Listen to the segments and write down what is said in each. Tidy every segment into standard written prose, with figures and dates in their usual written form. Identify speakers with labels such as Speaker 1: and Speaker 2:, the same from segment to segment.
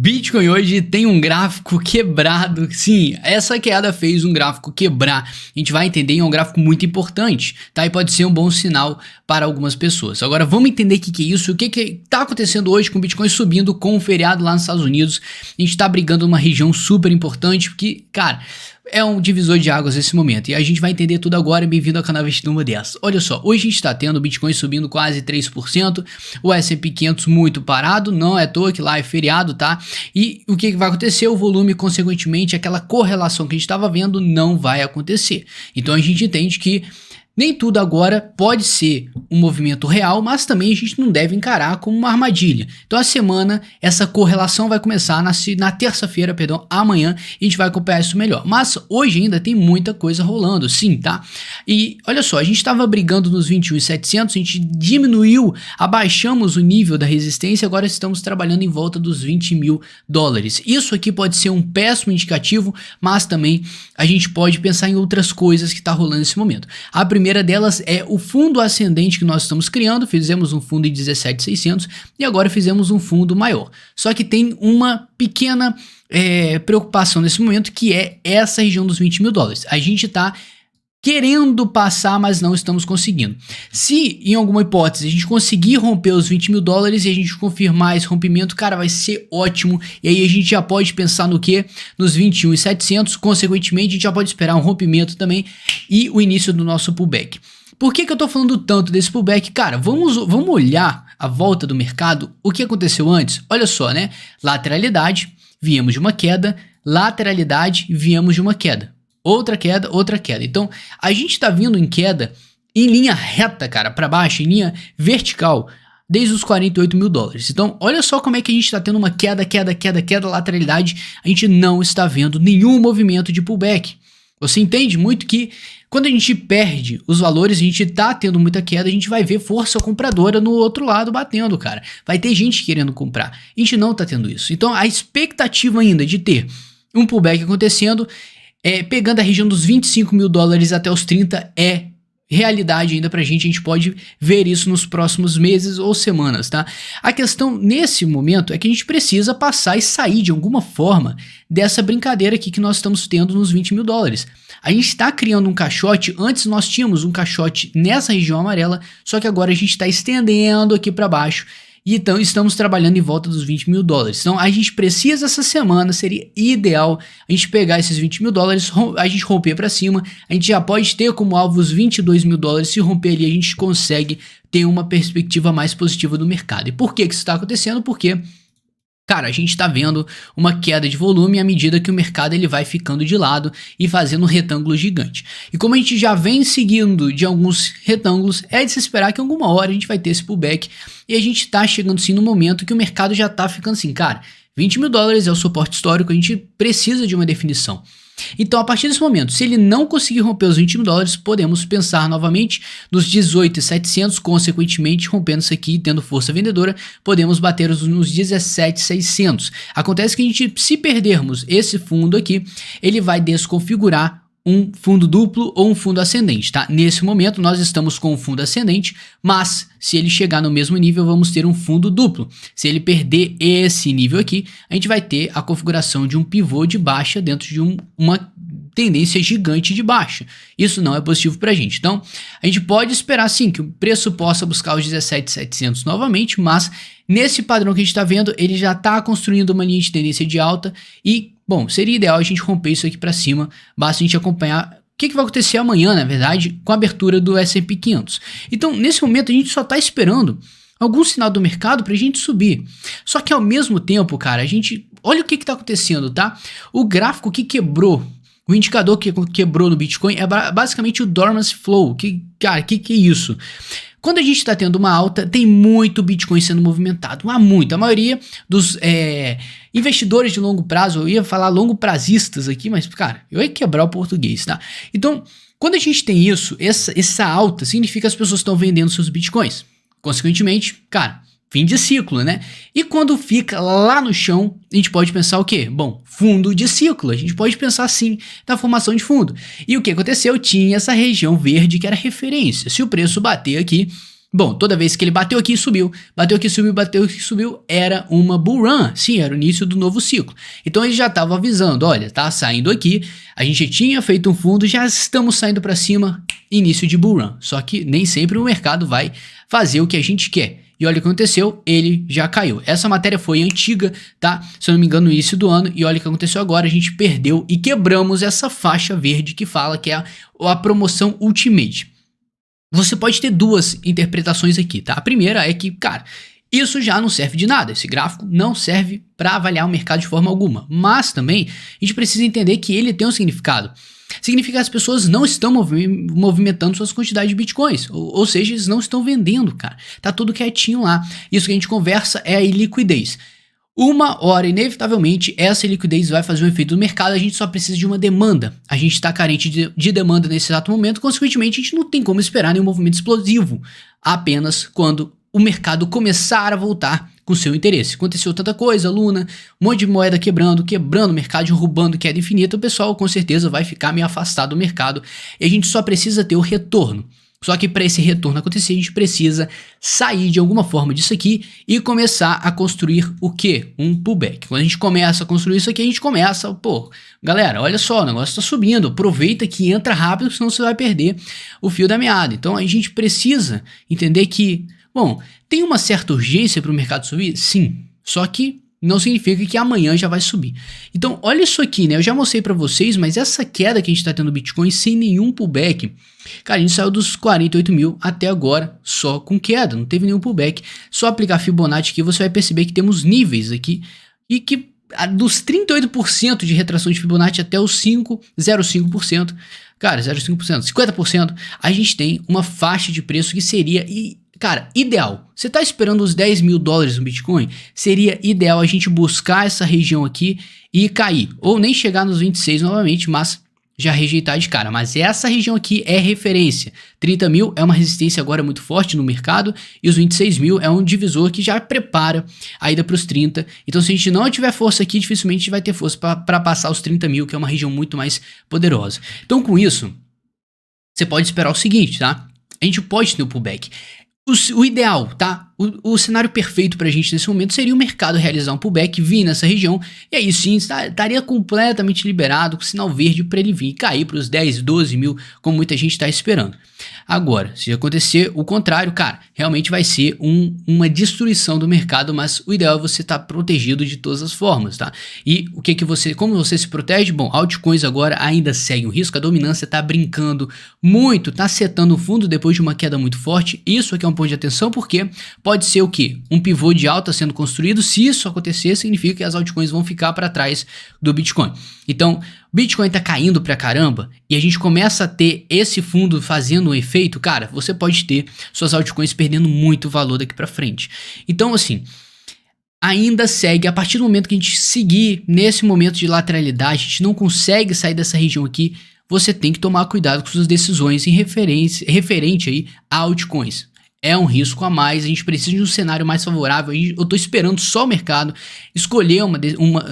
Speaker 1: Bitcoin hoje tem um gráfico quebrado. Sim, essa queda fez um gráfico quebrar. A gente vai entender, é um gráfico muito importante, tá? E pode ser um bom sinal para algumas pessoas. Agora vamos entender o que é isso, o que tá acontecendo hoje com o Bitcoin subindo com o feriado lá nos Estados Unidos. A gente tá brigando numa região super importante, porque, cara, é um divisor de águas nesse momento. E a gente vai entender tudo agora. Bem-vindo ao canal Investindo Uma Dessas. Olha só, hoje a gente está tendo o Bitcoin subindo quase 3%, o S&P 500 muito parado, não é à toa que lá é feriado, tá? E o que vai acontecer? O volume, consequentemente, aquela correlação que a gente estava vendo não vai acontecer. Então a gente entende que nem tudo agora pode ser um movimento real, mas também a gente não deve encarar como uma armadilha. Então a semana, essa correlação vai começar na terça-feira, perdão, amanhã, e a gente vai acompanhar isso melhor. Mas hoje ainda tem muita coisa rolando, sim, tá? E olha só, a gente estava brigando nos 21.700, a gente diminuiu, abaixamos o nível da resistência, agora estamos trabalhando em volta dos 20 mil dólares. Isso aqui pode ser um péssimo indicativo, mas também a gente pode pensar em outras coisas que tá rolando nesse momento. A primeira delas é o fundo ascendente que nós estamos criando. Fizemos um fundo em 17.600 e agora fizemos um fundo maior. Só que tem uma pequena preocupação nesse momento, que é essa região dos 20 mil dólares. A gente está querendo passar, mas não estamos conseguindo. Se em alguma hipótese a gente conseguir romper os 20 mil dólares e a gente confirmar esse rompimento, cara, vai ser ótimo. E aí a gente já pode pensar no quê? Nos 21.700, consequentemente a gente já pode esperar um rompimento também e o início do nosso pullback. Por que eu tô falando tanto desse pullback? Cara, vamos olhar a volta do mercado, o que aconteceu antes. Olha só, né? Lateralidade, viemos de uma queda, lateralidade, viemos de uma queda. Outra queda, outra queda. Então, a gente tá vindo em queda em linha reta, cara, para baixo, em linha vertical, desde os 48 mil dólares. Então, olha só como é que a gente tá tendo uma queda, lateralidade. A gente não está vendo nenhum movimento de pullback. Você entende muito que quando a gente perde os valores, a gente tá tendo muita queda, a gente vai ver força compradora no outro lado batendo, cara. Vai ter gente querendo comprar. A gente não tá tendo isso. Então, a expectativa ainda de ter um pullback acontecendo, pegando a região dos 25 mil dólares até os 30 é realidade ainda pra gente. A gente pode ver isso nos próximos meses ou semanas, tá? A questão nesse momento é que a gente precisa passar e sair de alguma forma dessa brincadeira aqui que nós estamos tendo nos 20 mil dólares. A gente está criando um caixote. Antes nós tínhamos um caixote nessa região amarela, só que agora a gente está estendendo aqui para baixo. E então estamos trabalhando em volta dos 20 mil dólares. Então a gente precisa essa semana, seria ideal a gente pegar esses 20 mil dólares, a gente romper para cima. A gente já pode ter como alvo os 22 mil dólares. Se romper ali, a gente consegue ter uma perspectiva mais positiva do mercado. E por que isso está acontecendo? Porque, cara, a gente está vendo uma queda de volume à medida que o mercado ele vai ficando de lado e fazendo um retângulo gigante. E como a gente já vem seguindo de alguns retângulos, é de se esperar que em alguma hora a gente vai ter esse pullback. E a gente está chegando sim no momento que o mercado já está ficando assim, cara, 20 mil dólares é o suporte histórico, a gente precisa de uma definição. Então, a partir desse momento, se ele não conseguir romper os 20 mil dólares, podemos pensar novamente nos 18.700, consequentemente, rompendo isso aqui, tendo força vendedora, podemos bater nos 17.600. Acontece que a gente, se perdermos esse fundo aqui, ele vai desconfigurar um fundo duplo ou um fundo ascendente, tá? Nesse momento nós estamos com um fundo ascendente, mas se ele chegar no mesmo nível, vamos ter um fundo duplo. Se ele perder esse nível aqui, a gente vai ter a configuração de um pivô de baixa dentro de uma tendência gigante de baixa. Isso não é positivo pra gente. Então, a gente pode esperar sim que o preço possa buscar os 17.700 novamente, mas nesse padrão que a gente está vendo, ele já está construindo uma linha de tendência de alta e, bom, seria ideal a gente romper isso aqui para cima. Basta a gente acompanhar o que vai acontecer amanhã, na verdade, com a abertura do S&P 500. Então, nesse momento, a gente só está esperando algum sinal do mercado pra gente subir. Só que ao mesmo tempo, cara, a gente olha o que está acontecendo, tá? O gráfico que quebrou, o indicador que quebrou no Bitcoin é basicamente o Dormancy Flow. Cara, que é isso? Quando a gente está tendo uma alta, tem muito Bitcoin sendo movimentado. Há muito. A maioria dos investidores de longo prazo, eu ia falar longo prazistas aqui, mas, cara, eu ia quebrar o português, tá? Então, quando a gente tem isso, essa alta, significa que as pessoas estão vendendo seus Bitcoins. Consequentemente, cara, fim de ciclo, né? E quando fica lá no chão, a gente pode pensar o quê? Bom, fundo de ciclo. A gente pode pensar sim na formação de fundo. E o que aconteceu? Tinha essa região verde que era referência. Se o preço bater aqui, Bom, toda vez que ele bateu aqui e subiu, bateu aqui e subiu, bateu aqui e subiu, era uma bull run. Sim, era o início do novo ciclo. Então ele já estava avisando, olha, tá saindo aqui, a gente tinha feito um fundo, já estamos saindo para cima, início de bull run. Só que nem sempre o mercado vai fazer o que a gente quer. E olha o que aconteceu, ele já caiu. Essa matéria foi antiga, tá? Se eu não me engano, no início do ano. E olha o que aconteceu agora, a gente perdeu e quebramos essa faixa verde que fala que é a promoção Ultimate. Você pode ter duas interpretações aqui, tá? A primeira é que, cara, isso já não serve de nada. Esse gráfico não serve para avaliar o mercado de forma alguma. Mas também a gente precisa entender que ele tem um significado. Significa que as pessoas não estão movimentando suas quantidades de bitcoins. Ou seja, eles não estão vendendo, cara. Tá tudo quietinho lá. Isso que a gente conversa é a liquidez. Uma hora, inevitavelmente, essa liquidez vai fazer um efeito no mercado, a gente só precisa de uma demanda. A gente está carente de demanda nesse exato momento, consequentemente a gente não tem como esperar nenhum movimento explosivo, apenas quando o mercado começar a voltar com seu interesse. Aconteceu tanta coisa, Luna, um monte de moeda quebrando o mercado, derrubando queda infinita, o pessoal com certeza vai ficar meio afastado do mercado e a gente só precisa ter o retorno. Só que para esse retorno acontecer, a gente precisa sair de alguma forma disso aqui e começar a construir o quê? Um pullback. Quando a gente começa a construir isso aqui, a gente começa, pô, galera, olha só, o negócio está subindo, aproveita que entra rápido, senão você vai perder o fio da meada. Então a gente precisa entender que, bom, tem uma certa urgência para o mercado subir? Sim, só que não significa que amanhã já vai subir. Então, olha isso aqui, né? Eu já mostrei para vocês, mas essa queda que a gente está tendo no Bitcoin sem nenhum pullback, cara, a gente saiu dos 48 mil até agora só com queda, não teve nenhum pullback. Só aplicar Fibonacci aqui, você vai perceber que temos níveis aqui e que dos 38% de retração de Fibonacci até os 0,5%, cara, 0,5%, 50%, a gente tem uma faixa de preço que seria... Cara, ideal. Você tá esperando os 10 mil dólares no Bitcoin? Seria ideal a gente buscar essa região aqui e cair. Ou nem chegar nos 26 novamente, mas já rejeitar de cara. Mas essa região aqui é referência. 30 mil é uma resistência agora muito forte no mercado. E os 26 mil é um divisor que já prepara a ida para os 30. Então se a gente não tiver força aqui, dificilmente a gente vai ter força para passar os 30 mil, que é uma região muito mais poderosa. Então com isso, você pode esperar o seguinte, tá? A gente pode ter um pullback. O ideal, tá? O cenário perfeito pra gente nesse momento seria o mercado realizar um pullback, vir nessa região, e aí sim estaria completamente liberado com sinal verde para ele vir e cair para os 10, 12 mil, como muita gente está esperando. Agora, se acontecer o contrário, cara, realmente vai ser uma destruição do mercado, mas o ideal é você estar protegido de todas as formas, tá? E como você se protege? Bom, altcoins agora ainda seguem o risco, a dominância tá brincando muito, tá setando o fundo depois de uma queda muito forte, isso aqui é um ponto de atenção porque pode ser o quê? Um pivô de alta sendo construído, se isso acontecer significa que as altcoins vão ficar para trás do Bitcoin. Então, o Bitcoin tá caindo pra caramba e a gente começa a ter esse fundo fazendo um efeito, cara, você pode ter suas altcoins perdendo muito valor daqui pra frente. Então, assim, ainda segue, a partir do momento que a gente seguir nesse momento de lateralidade, a gente não consegue sair dessa região aqui, você tem que tomar cuidado com suas decisões em referente aí a altcoins. É um risco a mais, a gente precisa de um cenário mais favorável, eu tô esperando só o mercado escolher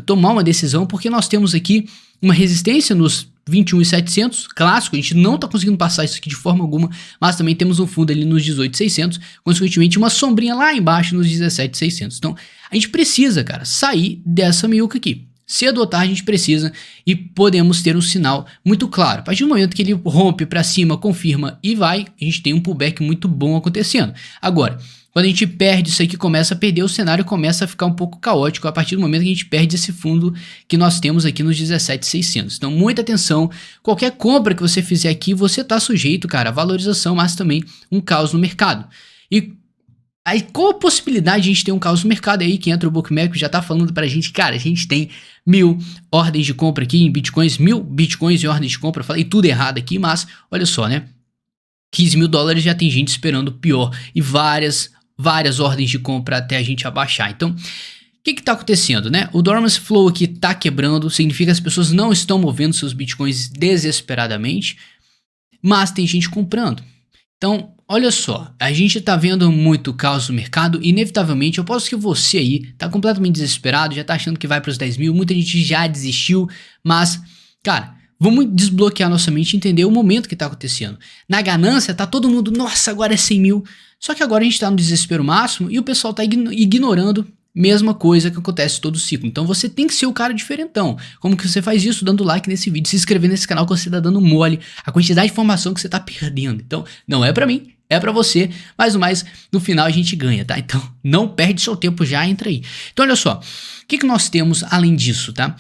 Speaker 1: tomar uma decisão, porque nós temos aqui uma resistência nos 21.700, clássico, a gente não tá conseguindo passar isso aqui de forma alguma, mas também temos um fundo ali nos 18.600, consequentemente uma sombrinha lá embaixo nos 17.600. Então, a gente precisa, cara, sair dessa meiuca aqui. Cedo ou tarde a gente precisa e podemos ter um sinal muito claro. A partir do momento que ele rompe para cima, confirma e vai, a gente tem um pullback muito bom acontecendo. Agora, quando a gente perde isso aqui, começa a perder, o cenário começa a ficar um pouco caótico a partir do momento que a gente perde esse fundo que nós temos aqui nos 17.600. Então, muita atenção, qualquer compra que você fizer aqui, você está sujeito, cara, a valorização, mas também um caos no mercado. E aí, qual a possibilidade de a gente ter um caos no mercado? É aí que entra o Bookmap, já tá falando pra gente, cara, a gente tem 1000 ordens de compra aqui em bitcoins, 1000 bitcoins em ordens de compra, falei tudo errado aqui, mas olha só, né? 15 mil dólares já tem gente esperando pior e várias ordens de compra até a gente abaixar. Então, o que tá acontecendo, né? O Dormance Flow aqui tá quebrando, significa que as pessoas não estão movendo seus bitcoins desesperadamente, mas tem gente comprando. Então, olha só, a gente tá vendo muito caos no mercado, inevitavelmente, eu posso que você aí tá completamente desesperado, já tá achando que vai para os 10 mil, muita gente já desistiu, mas, cara, Vamos desbloquear nossa mente e entender o momento que tá acontecendo. Na ganância, tá todo mundo, nossa, agora é 100 mil. Só que agora a gente tá no desespero máximo e o pessoal tá ignorando. Mesma coisa que acontece todo ciclo. Então você tem que ser o cara diferentão. Como que você faz isso? Dando like nesse vídeo, se inscrevendo nesse canal que você tá dando mole, a quantidade de informação que você tá perdendo. Então não é pra mim, é pra você, mas no final a gente ganha, tá? Então não perde seu tempo já, entra aí. Então olha só, o que nós temos além disso, tá?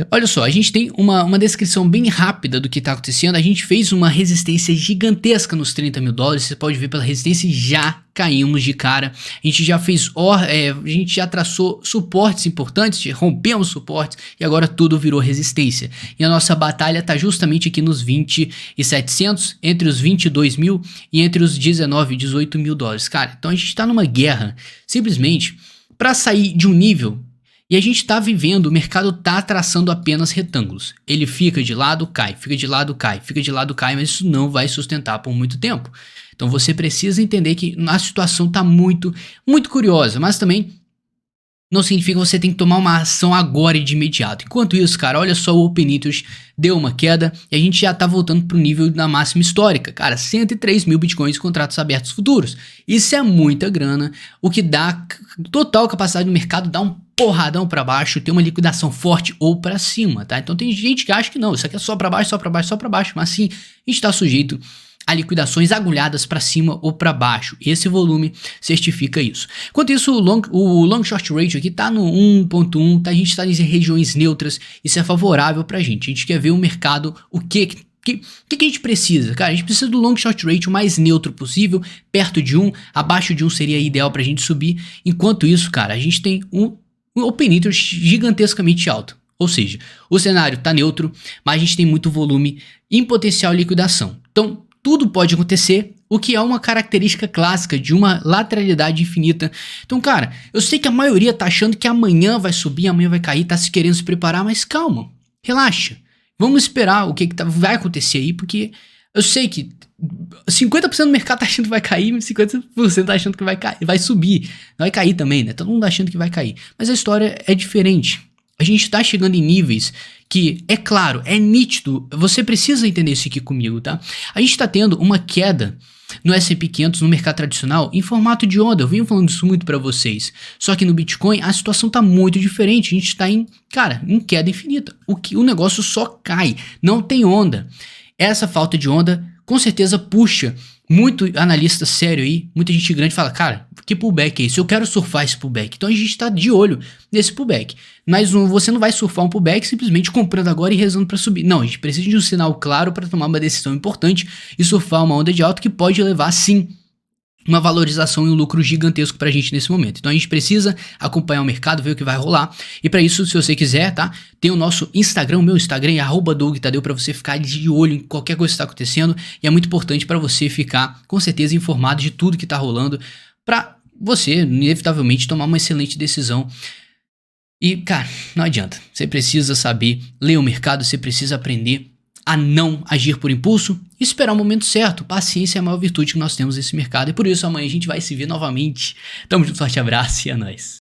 Speaker 1: Olha só, a gente tem uma descrição bem rápida do que está acontecendo. A gente fez uma resistência gigantesca nos 30 mil dólares. Você pode ver pela resistência e já caímos de cara. A gente já fez, a gente já traçou suportes importantes, rompemos suportes e agora tudo virou resistência. E a nossa batalha está justamente aqui nos 20.700, entre os 22 mil e entre os 19 e 18 mil dólares. Cara, então a gente está numa guerra simplesmente para sair de um nível. E a gente está vivendo, o mercado está traçando apenas retângulos. Ele fica de lado, cai, fica de lado, cai, fica de lado, cai, mas isso não vai sustentar por muito tempo. Então você precisa entender que a situação está muito, muito curiosa, mas também não significa que você tem que tomar uma ação agora e de imediato. Enquanto isso, cara, olha só, o Open Interest deu uma queda e a gente já tá voltando pro nível da máxima histórica. Cara, 103 mil bitcoins contratos abertos futuros. Isso é muita grana, o que dá total capacidade do mercado dar um porradão para baixo, ter uma liquidação forte ou para cima, tá? Então tem gente que acha que não, isso aqui é só para baixo, só para baixo, só para baixo, mas sim, a gente tá sujeito a liquidações agulhadas para cima ou para baixo. Esse volume certifica isso. Enquanto isso, o long short ratio aqui tá no 1.1, tá? A gente tá em regiões neutras, isso é favorável pra gente. A gente quer ver o mercado, o que a gente precisa? Cara, a gente precisa do long short ratio mais neutro possível, perto de 1, abaixo de 1 seria ideal pra gente subir. Enquanto isso, cara, a gente tem um Open Interest gigantescamente alto. Ou seja, o cenário tá neutro, mas a gente tem muito volume em potencial liquidação. Então, tudo pode acontecer, o que é uma característica clássica de uma lateralidade infinita. Então, cara, eu sei que a maioria tá achando que amanhã vai subir, amanhã vai cair, tá se querendo se preparar, mas calma, relaxa. Vamos esperar o que vai acontecer aí, porque eu sei que 50% do mercado tá achando que vai cair, 50% tá achando que vai subir. Vai cair também, né? Todo mundo achando que vai cair. Mas a história é diferente. A gente tá chegando em níveis que, é claro, é nítido, você precisa entender isso aqui comigo, tá? A gente tá tendo uma queda no S&P 500, no mercado tradicional, em formato de onda. Eu venho falando isso muito pra vocês. Só que no Bitcoin a situação tá muito diferente. A gente tá em queda infinita. O negócio só cai, não tem onda. Essa falta de onda com certeza puxa muito analista sério aí, muita gente grande fala, cara, que pullback é isso? Eu quero surfar esse pullback. Então a gente tá de olho nesse pullback. Mas você não vai surfar um pullback simplesmente comprando agora e rezando para subir. Não, a gente precisa de um sinal claro para tomar uma decisão importante e surfar uma onda de alta que pode levar, sim, uma valorização e um lucro gigantesco pra gente nesse momento. Então a gente precisa acompanhar o mercado, ver o que vai rolar. E para isso, se você quiser, tá? Tem o nosso Instagram, o meu Instagram é @dougtadeu, para você ficar de olho em qualquer coisa que está acontecendo. E é muito importante para você ficar com certeza informado de tudo que tá rolando, para você inevitavelmente tomar uma excelente decisão. E, cara, não adianta. Você precisa saber ler o mercado, você precisa aprender a não agir por impulso e esperar o momento certo. Paciência é a maior virtude que nós temos nesse mercado. E por isso amanhã a gente vai se ver novamente. Tamo junto, forte abraço e é nóis.